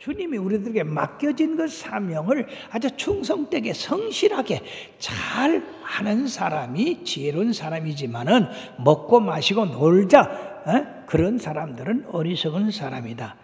주님이 우리들에게 맡겨진 그 사명을 아주 충성되게 성실하게 잘 하는 사람이 지혜로운 사람이지만은 먹고 마시고 놀자 그런 사람들은 어리석은 사람이다.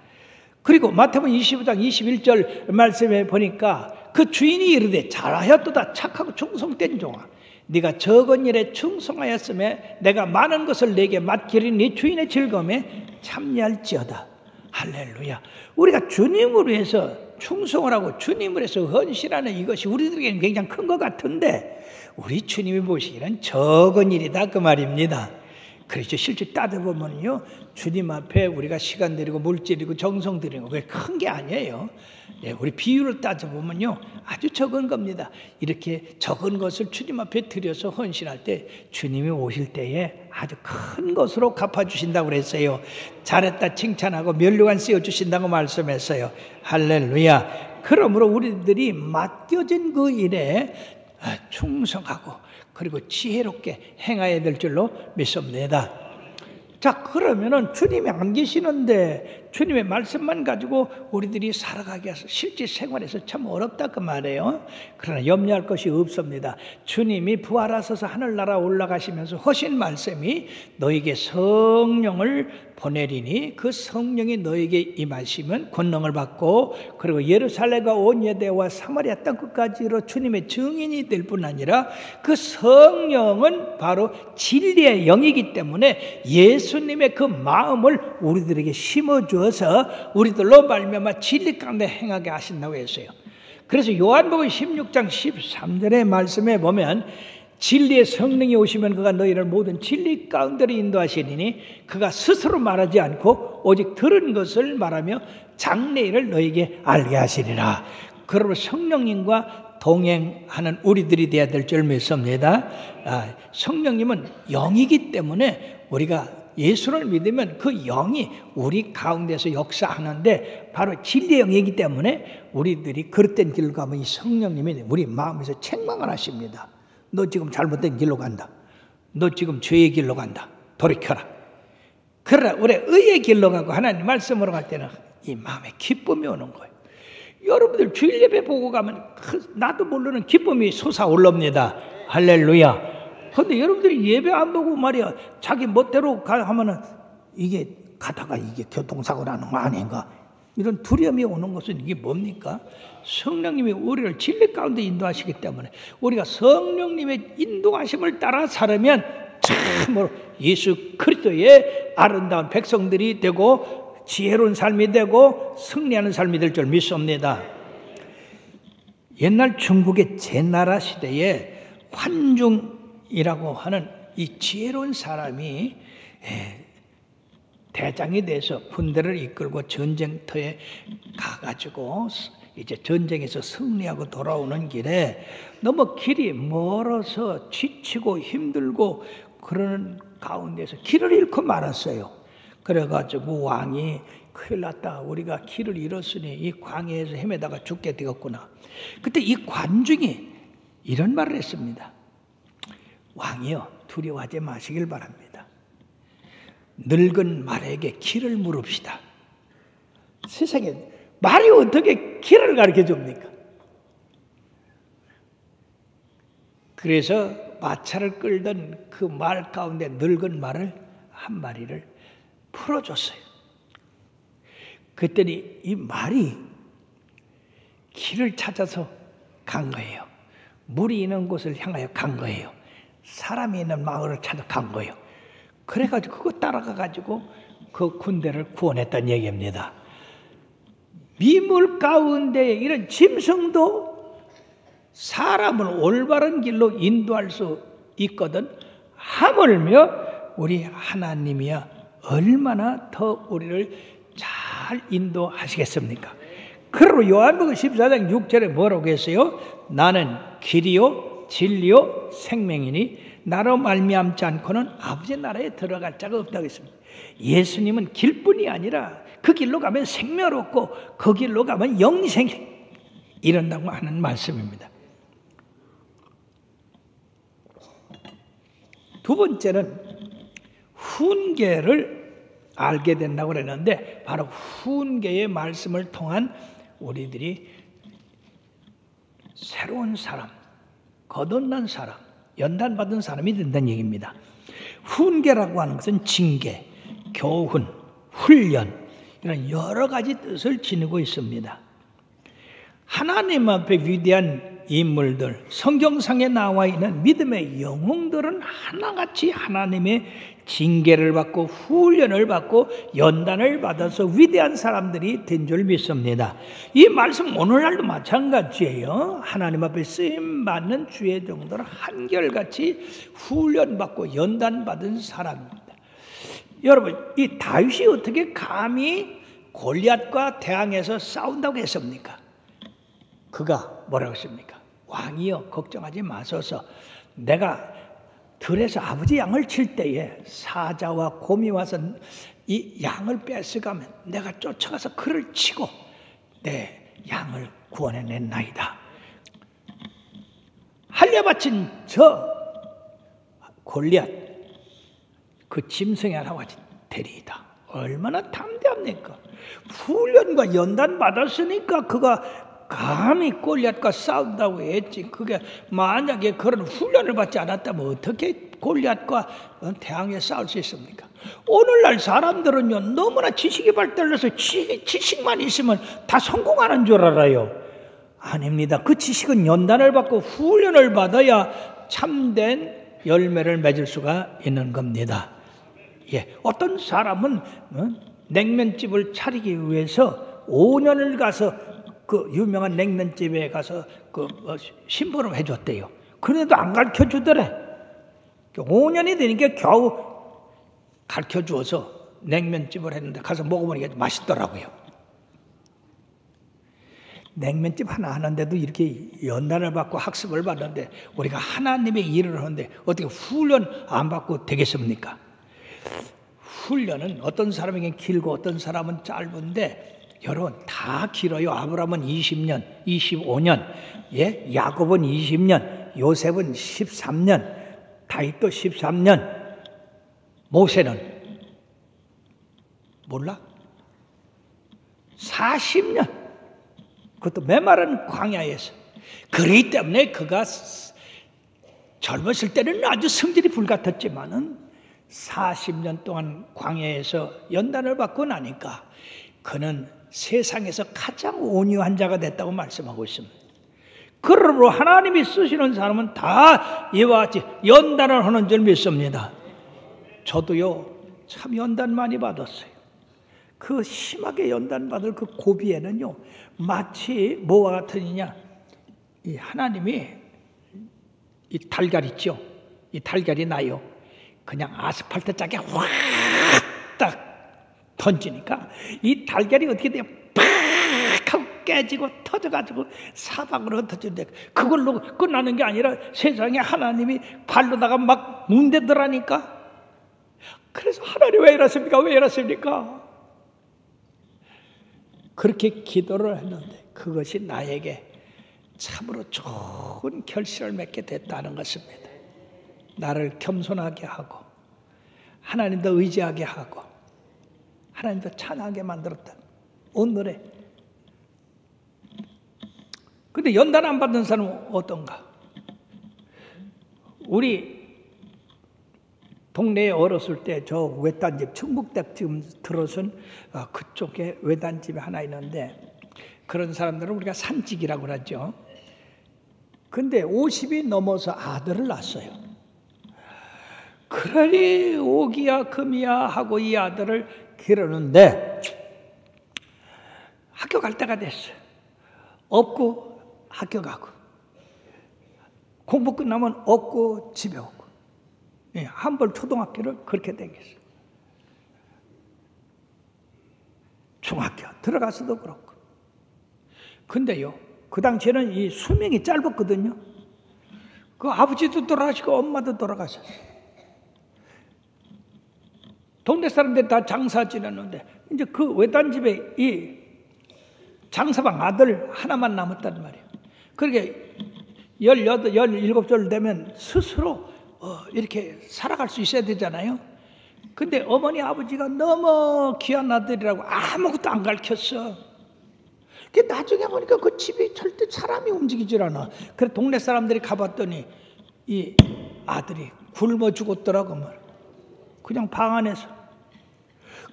그리고 마태복음 25장 21절 말씀에 보니까 그 주인이 이르되 잘하였도다 착하고 충성된 종아, 네가 적은 일에 충성하였음에 내가 많은 것을 네게 맡기리니 네 주인의 즐거움에 참여할지어다. 할렐루야. 우리가 주님을 위해서 충성을 하고 주님을 위해서 헌신하는 이것이 우리들에게는 굉장히 큰 것 같은데 우리 주님이 보시기에는 적은 일이다 그 말입니다. 그렇죠. 실제 따져보면요, 주님 앞에 우리가 시간 들이고 물질 들이고 정성 들이고 그게 큰 게 아니에요. 우리 비유를 따져보면요, 아주 적은 겁니다. 이렇게 적은 것을 주님 앞에 드려서 헌신할 때 주님이 오실 때에 아주 큰 것으로 갚아주신다고 그랬어요. 잘했다 칭찬하고 면류관 씌워주신다고 말씀했어요. 할렐루야. 그러므로 우리들이 맡겨진 그 일에 충성하고 그리고 지혜롭게 행해야 될 줄로 믿습니다. 자, 그러면은 주님이 안 계시는데 주님의 말씀만 가지고 우리들이 살아가기 위해서 실제 생활에서 참 어렵다 그 말이에요. 그러나 염려할 것이 없습니다. 주님이 부활하셔서 하늘나라 올라가시면서 하신 말씀이 너에게 성령을 보내리니 그 성령이 너에게 임하시면 권능을 받고 그리고 예루살렘과 온 유대와 사마리아 땅 끝까지로 주님의 증인이 될 뿐 아니라 그 성령은 바로 진리의 영이기 때문에 예수님의 그 마음을 우리들에게 심어주어서 우리들로 말미암아 진리 가운데 행하게 하신다고 했어요. 그래서 요한복음 16장 13절의 말씀에 보면 진리의 성령이 오시면 그가 너희를 모든 진리 가운데로 인도하시리니 그가 스스로 말하지 않고 오직 들은 것을 말하며 장래일을 너희에게 알게 하시리라. 그러므로 성령님과 동행하는 우리들이 되어야 될 줄 믿습니다. 성령님은 영이기 때문에 우리가 예수를 믿으면 그 영이 우리 가운데서 역사하는데 바로 진리의 영이기 때문에 우리들이 그릇된 길로 가면 이 성령님이 우리 마음에서 책망을 하십니다. 너 지금 잘못된 길로 간다. 너 지금 죄의 길로 간다. 돌이켜라. 그러나 우리 의의 길로 가고 하나님 말씀으로 갈 때는 이 마음에 기쁨이 오는 거예요. 여러분들 주일 예배 보고 가면 나도 모르는 기쁨이 솟아올릅니다. 할렐루야. 그런데 여러분들이 예배 안 보고 말이야 자기 멋대로 하면은 이게 가다가 이게 교통사고 나는 거 아닌가 이런 두려움이 오는 것은 이게 뭡니까? 성령님이 우리를 진리 가운데 인도하시기 때문에 우리가 성령님의 인도하심을 따라 살으면 참으로 예수 그리스도의 아름다운 백성들이 되고 지혜로운 삶이 되고 승리하는 삶이 될 줄 믿습니다. 옛날 중국의 제나라 시대에 환중이라고 하는 이 지혜로운 사람이 대장이 돼서 군대를 이끌고 전쟁터에 가가지고 이제 전쟁에서 승리하고 돌아오는 길에 너무 길이 멀어서 지치고 힘들고 그러는 가운데서 길을 잃고 말았어요. 그래가지고 왕이 큰일 났다. 우리가 길을 잃었으니 이 광야에서 헤매다가 죽게 되었구나. 그때 이 관중이 이런 말을 했습니다. 왕이여 두려워하지 마시길 바랍니다. 늙은 말에게 길을 물읍시다. 세상에 말이 어떻게 길을 가르쳐 줍니까? 그래서 마차를 끌던 그 말 가운데 늙은 말을 한 마리를 풀어줬어요. 그랬더니 이 말이 길을 찾아서 간 거예요. 물이 있는 곳을 향하여 간 거예요. 사람이 있는 마을을 찾아 간 거예요. 그래가지고 그거 따라가가지고 그 군대를 구원했다는 얘기입니다. 미물 가운데 이런 짐승도 사람을 올바른 길로 인도할 수 있거든. 하물며 우리 하나님이야 얼마나 더 우리를 잘 인도하시겠습니까? 그러므로 요한복음 14장 6절에 뭐라고 했어요? 나는 길이요 진리요 생명이니 나로 말미암지 않고는 아버지 나라에 들어갈 자가 없다고 했습니다. 예수님은 길뿐이 아니라 그 길로 가면 생명 얻고 그 길로 가면 영생이 이런다고 하는 말씀입니다. 두 번째는 훈계를 알게 된다고 그랬는데 바로 훈계의 말씀을 통한 우리들이 새로운 사람, 거듭난 사람, 연단받은 사람이 된다는 얘기입니다. 훈계라고 하는 것은 징계, 교훈, 훈련 이런 여러 가지 뜻을 지니고 있습니다. 하나님 앞에 위대한 인물들, 성경상에 나와 있는 믿음의 영웅들은 하나같이 하나님의 징계를 받고 훈련을 받고 연단을 받아서 위대한 사람들이 된 줄 믿습니다. 이 말씀 오늘날도 마찬가지예요. 하나님 앞에 쓰임받는 주의 종들은 한결같이 훈련받고 연단받은 사람입니다. 여러분, 이 다윗이 어떻게 감히 골리앗과 대항해서 싸운다고 했습니까? 그가 뭐라고 했습니까? 왕이여 걱정하지 마소서. 내가 들에서 아버지 양을 칠 때에 사자와 곰이 와서 이 양을 뺏어가면 내가 쫓아가서 그를 치고 내 양을 구원해냈나이다. 할례바친 저 골리앗 그 짐승이 하나와 되리이다. 얼마나 담대합니까? 훈련과 연단 받았으니까 그가 감히 골리앗과 싸운다고 했지. 그게 만약에 그런 훈련을 받지 않았다면 어떻게 골리앗과 대항해 싸울 수 있습니까? 오늘날 사람들은요 너무나 지식이 발달해서 지식만 있으면 다 성공하는 줄 알아요. 아닙니다. 그 지식은 연단을 받고 훈련을 받아야 참된 열매를 맺을 수가 있는 겁니다. 예, 어떤 사람은 냉면집을 차리기 위해서 5년을 가서 그 유명한 냉면집에 가서 그 심부름 해줬대요. 그런데도 안 가르쳐 주더래. 5년이 되니까 겨우 가르쳐 주어서 냉면집을 했는데 가서 먹어보니까 맛있더라고요. 냉면집 하나 하는데도 이렇게 연단을 받고 학습을 받는데 우리가 하나님의 일을 하는데 어떻게 훈련 안 받고 되겠습니까? 훈련은 어떤 사람에게 길고 어떤 사람은 짧은데 여러분 다 길어요. 아브라함은 20년, 25년, 예? 야곱은 20년, 요셉은 13년, 다윗도 13년, 모세는 몰라? 40년. 그것도 메마른 광야에서. 그렇기 때문에 그가 젊었을 때는 아주 성질이 불같았지만은 40년 동안 광야에서 연단을 받고 나니까 그는 세상에서 가장 온유한 자가 됐다고 말씀하고 있습니다. 그러므로 하나님이 쓰시는 사람은 다 이와 같이 연단을 하는 줄 믿습니다. 저도요 참 연단 많이 받았어요. 그 심하게 연단 받을 그 고비에는요 마치 뭐와 같으냐, 이 하나님이 이 달걀 있죠, 이 달걀이 나요. 그냥 아스팔트 짝에 확 딱 던지니까 이 달걀이 어떻게 돼요? 팍 하고 깨지고 터져가지고 사방으로 흩어지는데 그걸로 끝나는 게 아니라 세상에 하나님이 발로다가 막 문대더라니까. 그래서 하나님 왜 이러십니까? 왜 이러십니까? 그렇게 기도를 했는데 그것이 나에게 참으로 좋은 결실을 맺게 됐다는 것입니다. 나를 겸손하게 하고 하나님도 의지하게 하고 하나님도 찬하게 만들었다. 오늘에. 근데 연단 안 받는 사람은 어떤가? 우리 동네에 어렸을 때 저 외딴집, 충북댁 지금 들어선 그쪽에 외딴집이 하나 있는데 그런 사람들은 우리가 산직이라고 하죠. 근데 50이 넘어서 아들을 낳았어요. 그러니 오기야 금이야 하고 이 아들을 기르는데 학교 갈 때가 됐어요. 없고 학교 가고 공부 끝나면 없고 집에 오고. 예, 한벌 초등학교를 그렇게 다녔어요. 중학교 들어가서도 그렇고. 근데요 그 당시에는 이 수명이 짧았거든요. 그 아버지도 돌아가시고 엄마도 돌아가셨어요. 동네 사람들 다 장사 지냈는데 이제 그 외딴집에 이 장사방 아들 하나만 남았단 말이에요. 그렇게 18, 17살 되면 스스로 이렇게 살아갈 수 있어야 되잖아요. 근데 어머니 아버지가 너무 귀한 아들이라고 아무것도 안 가르쳤어. 나중에 보니까 그 집이 절대 사람이 움직이질 않아. 그래 동네 사람들이 가봤더니 이 아들이 굶어 죽었더라고 말. 그냥 방 안에서.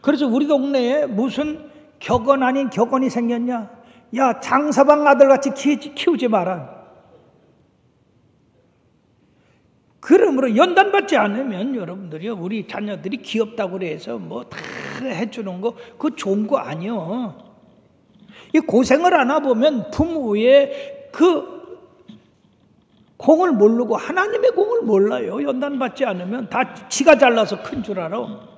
그래서 우리 동네에 무슨 격언 아닌 격언이 생겼냐? 야, 장서방 아들같이 키우지 마라. 그러므로 연단받지 않으면 여러분들이 우리 자녀들이 귀엽다고 그래서 뭐 다 해주는 거 그거 좋은 거 아니요. 이 고생을 하나 보면 부모의 그 공을 모르고 하나님의 공을 몰라요. 연단받지 않으면 다 지가 잘나서 큰 줄 알아.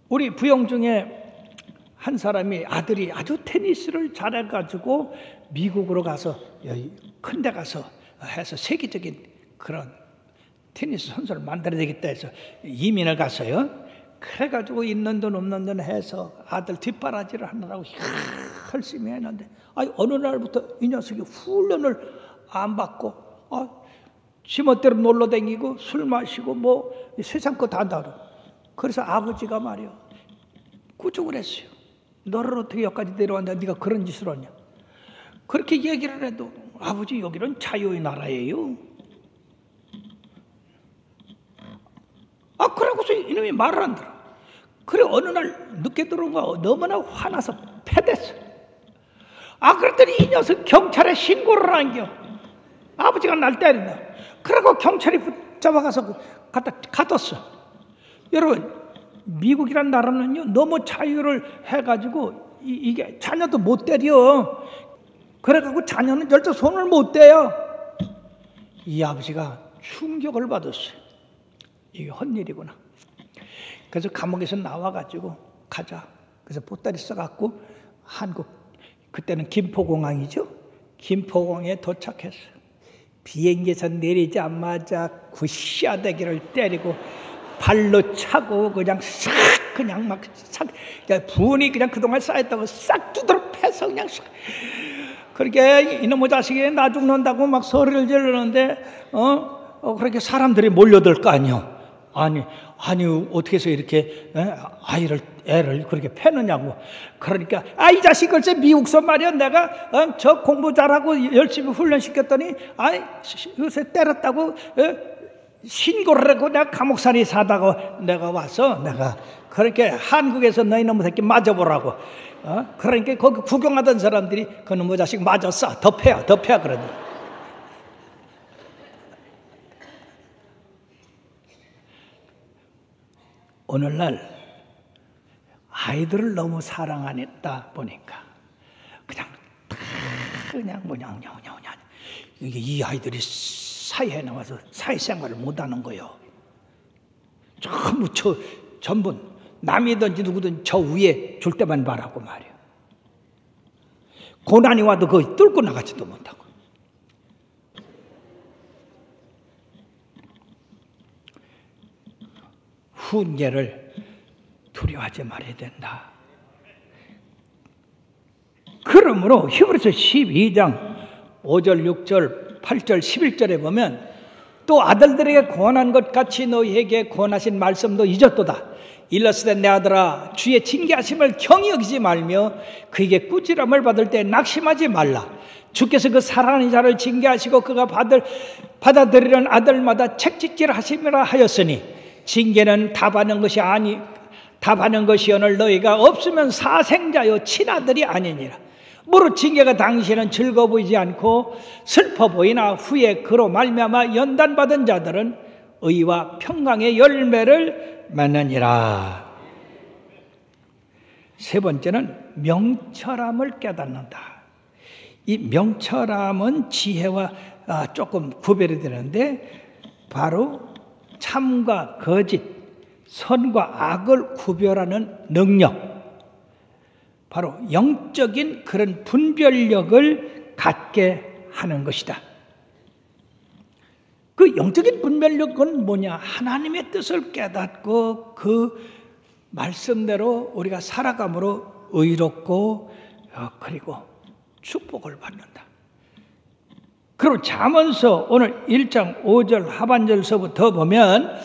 우리 부영 중에 한 사람이 아들이 아주 테니스를 잘해가지고 미국으로 가서 큰 데 가서 해서 세계적인 그런 테니스 선수를 만들어야 되겠다 해서 이민을 갔어요. 그래가지고 있는 돈 없는 돈 해서 아들 뒷바라지를 하느라고 열심히 했는데 어느 날부터 이 녀석이 훈련을 안 받고 지멋대로 놀러 다니고 술 마시고 뭐 세상 거 다 한다. 그래서 아버지가 말이야 구속을 했어요. 너를 어떻게 여기까지 내려왔냐? 네가 그런 짓을 하냐? 그렇게 얘기를 해도 아버지 여기는 자유의 나라예요. 그러고서 이놈이 말을 안 들어. 그래 어느 날 늦게 들어온 거 너무나 화나서 패댔어. 그랬더니 이 녀석 경찰에 신고를 안겨. 아버지가 날 때린다. 그러고 경찰이 붙잡아가서 갖다 가뒀어. 여러분 미국이란 나라는요 너무 자유를 해가지고 이게 자녀도 못 때려. 그래가지고 자녀는 절대 손을 못 대요. 이 아버지가 충격을 받았어요. 이게 헛일이구나. 그래서 감옥에서 나와가지고 가자. 그래서 보따리 써갖고 한국 그때는 김포공항이죠. 김포공항에 도착했어요. 비행기에서 내리자마자 굿샤대기를 때리고 발로 차고 그냥 싹 그냥 막 싹 분이 그냥 그동안 쌓였다고 싹 두드러 패서 그냥 싹. 그렇게 이놈의 자식이 나 죽는다고 막 소리를 지르는데 그렇게 사람들이 몰려들 거 아니요. 아니 어떻게 해서 이렇게 애를 그렇게 패느냐고. 그러니까 이 자식 글쎄 미국서 말이야 내가 저 공부 잘하고 열심히 훈련시켰더니 요새 때렸다고 신고를 하고 내가 감옥살이 사다가 내가 와서 내가 그렇게 한국에서 너희 놈의 새끼 맞아보라고. 그러니까 거기 구경하던 사람들이 그 놈의 자식 맞았어. 더 패야 그러더니. 오늘날 아이들을 너무 사랑하다 보니까 그냥 뭐냐 이게 이 아이들이 사회에 나와서 사회생활을 못하는 거예요. 전부 남이든지 누구든 저 위에 줄 때만 바라고 말이에요. 고난이 와도 그거 뚫고 나가지도 못하고. 훈계를 두려워하지 말아야 된다. 그러므로 히브리서 12장 5절, 6절, 8절, 11절에 보면 또 아들들에게 권한 것 같이 너희에게 권하신 말씀도 잊었도다. 일러스되 내 아들아 주의 징계하심을 경히 여기지 말며 그에게 꾸지람을 받을 때 낙심하지 말라. 주께서 그 사랑하는 자를 징계하시고 그가 받아들이는 아들마다 책짓질 하심이라 하였으니 징계는 답하는 것이오늘 너희가 없으면 사생자요 친아들이 아니니라. 무릇 징계가 당신은 즐거워 보이지 않고 슬퍼 보이나 후에 그로 말미암아 연단받은 자들은 의와 평강의 열매를 맺느니라. 세 번째는 명철함을 깨닫는다. 이 명철함은 지혜와 조금 구별이 되는데 바로 참과 거짓, 선과 악을 구별하는 능력, 바로 영적인 그런 분별력을 갖게 하는 것이다. 그 영적인 분별력은 뭐냐? 하나님의 뜻을 깨닫고 그 말씀대로 우리가 살아감으로 의롭고 그리고 축복을 받는다. 그리고 잠언서 오늘 1장 5절 하반절서부터 보면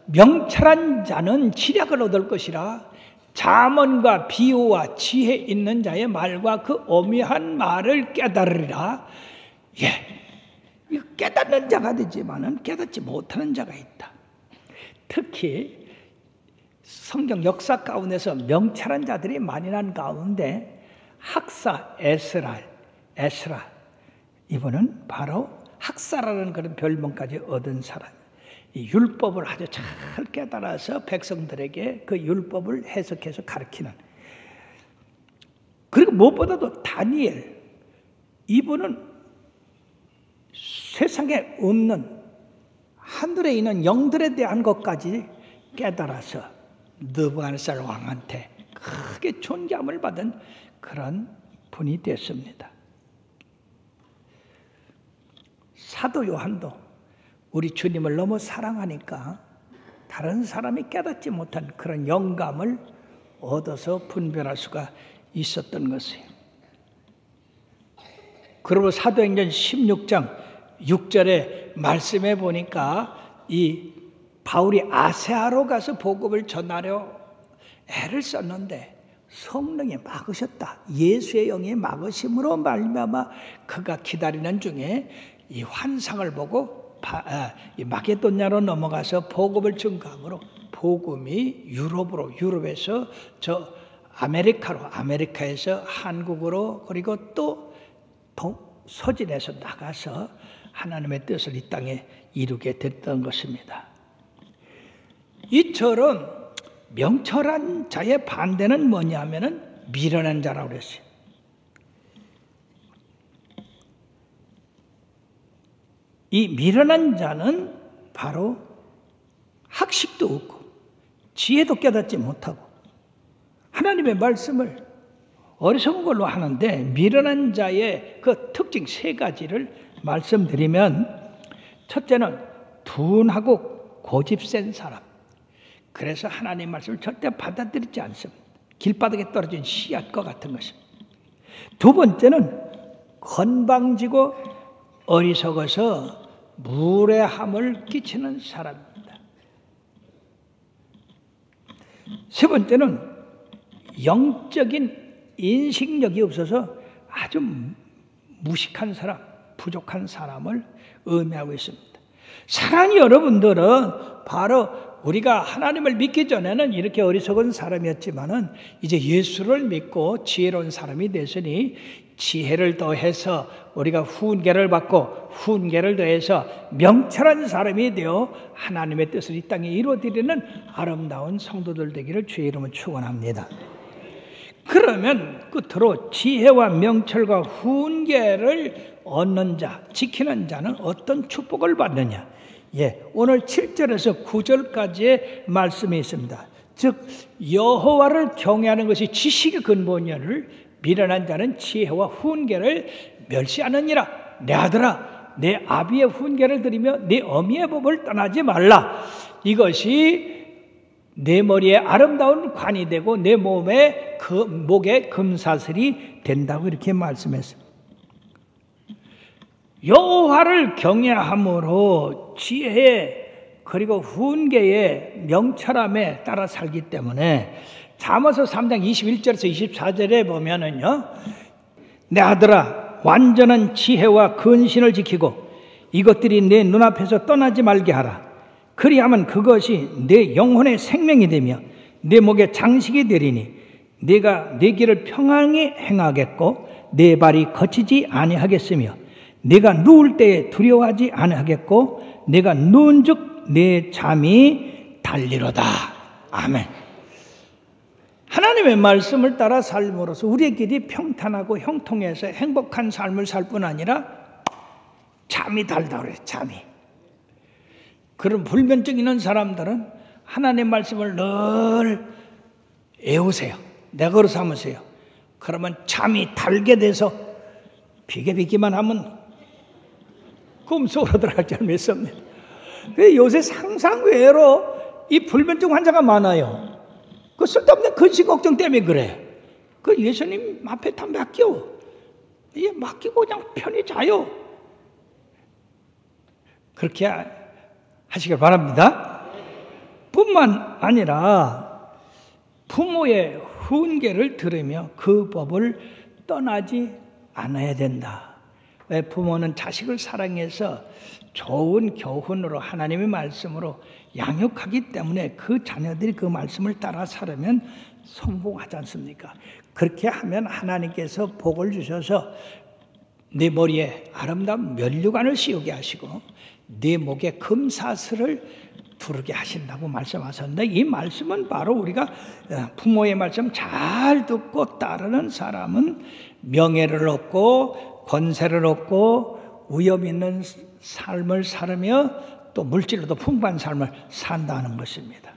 명철한 자는 지략을 얻을 것이라. 잠언과 비유와 지혜 있는 자의 말과 그 오묘한 말을 깨달으리라. 예, 깨닫는 자가 되지만은 깨닫지 못하는 자가 있다. 특히 성경 역사 가운데서 명철한 자들이 많이 난 가운데 학사 에스라, 이분은 바로 학사라는 그런 별명까지 얻은 사람. 이 율법을 아주 잘 깨달아서 백성들에게 그 율법을 해석해서 가르치는. 그리고 무엇보다도 다니엘, 이분은 세상에 없는 하늘에 있는 영들에 대한 것까지 깨달아서 느부갓네살 왕한테 크게 존경을 받은 그런 분이 됐습니다. 사도 요한도 우리 주님을 너무 사랑하니까 다른 사람이 깨닫지 못한 그런 영감을 얻어서 분별할 수가 있었던 것이에요. 그리고 사도행전 16장 6절에 말씀해 보니까 이 바울이 아세아로 가서 복음을 전하려 애를 썼는데 성령이 막으셨다. 예수의 영이 막으심으로 말미암아 그가 기다리는 중에 이 환상을 보고 이 마게도냐로 넘어가서 복음을 증거함으로 복음이 유럽에서 저 아메리카에서 한국으로 그리고 또 서진에서 나가서 하나님의 뜻을 이 땅에 이루게 됐던 것입니다. 이처럼 명철한 자의 반대는 뭐냐면은 미련한 자라고 그랬어요. 이 미련한 자는 바로 학식도 없고 지혜도 깨닫지 못하고 하나님의 말씀을 어리석은 걸로 하는데, 미련한 자의 그 특징 세 가지를 말씀드리면, 첫째는 둔하고 고집센 사람. 그래서 하나님 말씀을 절대 받아들이지 않습니다. 길바닥에 떨어진 씨앗과 같은 것입니다. 두 번째는 건방지고 어리석어서 무례함을 끼치는 사람입니다. 세 번째는 영적인 인식력이 없어서 아주 무식한 사람, 부족한 사람을 의미하고 있습니다. 사랑하는 여러분들은 바로 우리가 하나님을 믿기 전에는 이렇게 어리석은 사람이었지만은 이제 예수를 믿고 지혜로운 사람이 됐으니 지혜를 더해서 우리가 훈계를 받고 훈계를 더해서 명철한 사람이 되어 하나님의 뜻을 이 땅에 이루어드리는 아름다운 성도들 되기를 주의 이름으로 축원합니다. 그러면 끝으로 지혜와 명철과 훈계를 얻는 자, 지키는 자는 어떤 축복을 받느냐? 오늘 7절에서 9절까지의 말씀이 있습니다. 즉 여호와를 경외하는 것이 지식의 근본이를 미련한 자는 지혜와 훈계를 멸시하느니라. 내 아들아, 내 아비의 훈계를 들으며 내 어미의 법을 떠나지 말라. 이것이 내 머리에 아름다운 관이 되고 내 몸에 목에 금사슬이 된다고 이렇게 말씀했습니다. 여호와를 경외함으로 지혜에 그리고 훈계에 명철함에 따라 살기 때문에 잠언서 3장 21절에서 24절에 보면은요, 내 아들아, 완전한 지혜와 근신을 지키고 이것들이 내 눈앞에서 떠나지 말게 하라. 그리하면 그것이 내 영혼의 생명이 되며 내 목에 장식이 되리니 내가 내 길을 평안히 행하겠고 내 발이 거치지 아니하겠으며 내가 누울 때에 두려워하지 아니하겠고 내가 누운즉 내 잠이 달리로다. 아멘. 하나님의 말씀을 따라 삶으로써 우리의 길이 평탄하고 형통해서 행복한 삶을 살 뿐 아니라 잠이 달다 그래요. 잠이. 그런 불면증 있는 사람들은 하나님 말씀을 늘 애우세요. 내거로 삼으세요. 그러면 잠이 달게 돼서 비게비기만 하면 꿈속으로 들어갈 줄 믿습니다. 요새 상상 외로 이 불면증 환자가 많아요. 그 쓸데없는 근심 걱정 때문에 그래. 그 예수님 앞에 다 맡겨. 맡기고 그냥 편히 자요. 그렇게 하시길 바랍니다. 뿐만 아니라 부모의 훈계를 들으며 그 법을 떠나지 않아야 된다. 왜? 부모는 자식을 사랑해서 좋은 교훈으로 하나님의 말씀으로 양육하기 때문에 그 자녀들이 그 말씀을 따라 살으면 성공하지 않습니까? 그렇게 하면 하나님께서 복을 주셔서 네 머리에 아름다운 면류관을 씌우게 하시고 네 목에 금사슬을 두르게 하신다고 말씀하셨는데, 이 말씀은 바로 우리가 부모의 말씀 잘 듣고 따르는 사람은 명예를 얻고 권세를 얻고 위험 있는 삶을 살으며 또 물질로도 풍부한 삶을 산다는 것입니다.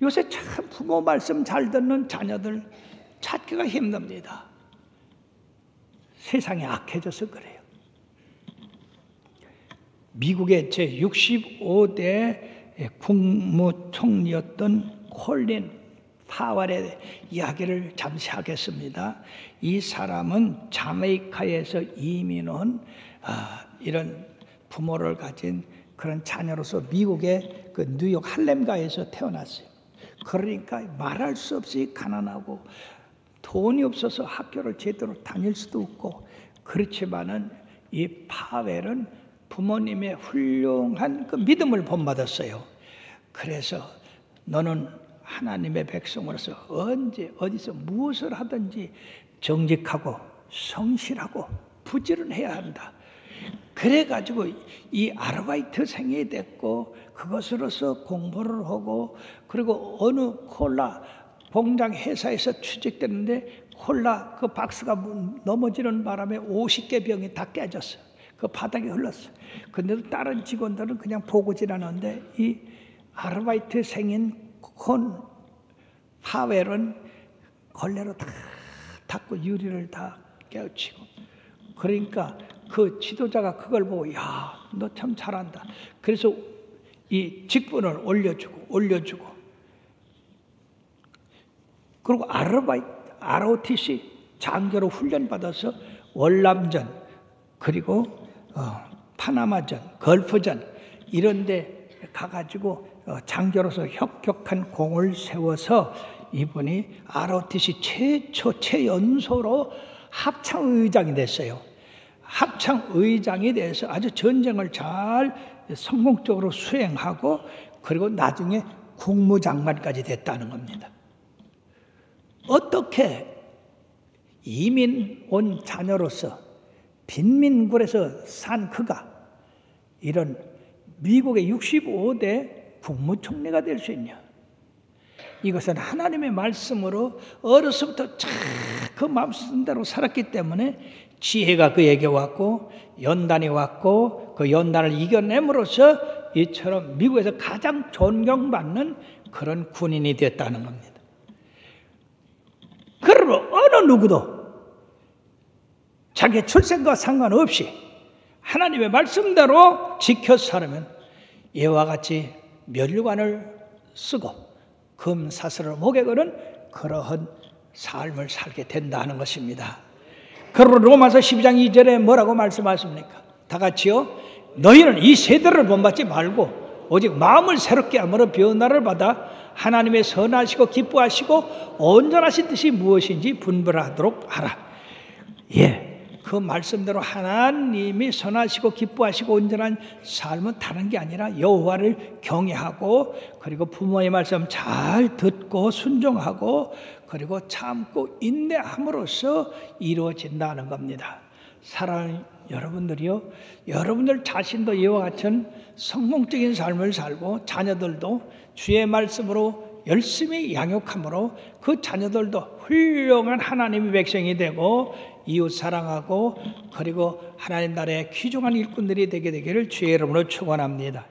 요새 참 부모 말씀 잘 듣는 자녀들 찾기가 힘듭니다. 세상이 악해져서 그래요. 미국의 제65대 국무총리였던 콜린 파월의 이야기를 잠시 하겠습니다. 이 사람은 자메이카에서 이민 온 이런 부모를 가진 그런 자녀로서 미국의 그 뉴욕 할렘가에서 태어났어요. 그러니까 말할 수 없이 가난하고 돈이 없어서 학교를 제대로 다닐 수도 없고, 그렇지만은 이 파웰은 부모님의 훌륭한 그 믿음을 본받았어요. 그래서 너는 하나님의 백성으로서 언제 어디서 무엇을 하든지 정직하고 성실하고 부지런해야 한다. 그래가지고 이 아르바이트생이 됐고 그것으로서 공부를 하고, 그리고 어느 콜라 공장 회사에서 취직됐는데 콜라 그 박스가 넘어지는 바람에 50개 병이 다 깨졌어요. 그 바닥에 흘렀어요. 근데도 다른 직원들은 그냥 보고 지나는데 이 아르바이트생인 콘 파웰은 걸레로 다 닦고 유리를 다 깨우치고, 그러니까 그 지도자가 그걸 보고 야, 너 참 잘한다. 그래서 이 직분을 올려주고 그리고 ROTC 장교로 훈련받아서 월남전 그리고 파나마전, 걸프전 이런 데 가가지고 장교로서 혁혁한 공을 세워서 이분이 ROTC 최연소로 합창의장이 됐어요. 합창의장이 돼서 아주 전쟁을 잘 성공적으로 수행하고 그리고 나중에 국무장관까지 됐다는 겁니다. 어떻게 이민 온 자녀로서 빈민굴에서 산 그가 이런 미국의 65대 국무총리가 될 수 있냐? 이것은 하나님의 말씀으로 어려서부터 그 말씀대로 살았기 때문에 지혜가 그에게 왔고 연단이 왔고 그 연단을 이겨냄으로써 이처럼 미국에서 가장 존경받는 그런 군인이 됐다는 겁니다. 그러므로 어느 누구도 자기의 출생과 상관없이 하나님의 말씀대로 지켜 살으면 이와 같이 면류관을 쓰고 금사슬을 목에 거는 그러한 삶을 살게 된다는 것입니다. 그러므로 로마서 12장 2절에 뭐라고 말씀하십니까? 다 같이요. 너희는 이 세대를 본받지 말고 오직 마음을 새롭게 함으로 변화를 받아 하나님의 선하시고 기뻐하시고 온전하신 뜻이 무엇인지 분별하도록 하라. 그 말씀대로 하나님이 선하시고 기뻐하시고 온전한 삶은 다른 게 아니라 여호와를 경외하고 그리고 부모의 말씀 잘 듣고 순종하고 그리고 참고 인내함으로써 이루어진다는 겁니다. 사랑하는 여러분들이요, 여러분들 자신도 이와 같은 성공적인 삶을 살고 자녀들도 주의 말씀으로 열심히 양육함으로 그 자녀들도 훌륭한 하나님의 백성이 되고 이웃 사랑하고 그리고 하나님 나라의 귀중한 일꾼들이 되게 되기를 주의 이름으로 축원합니다.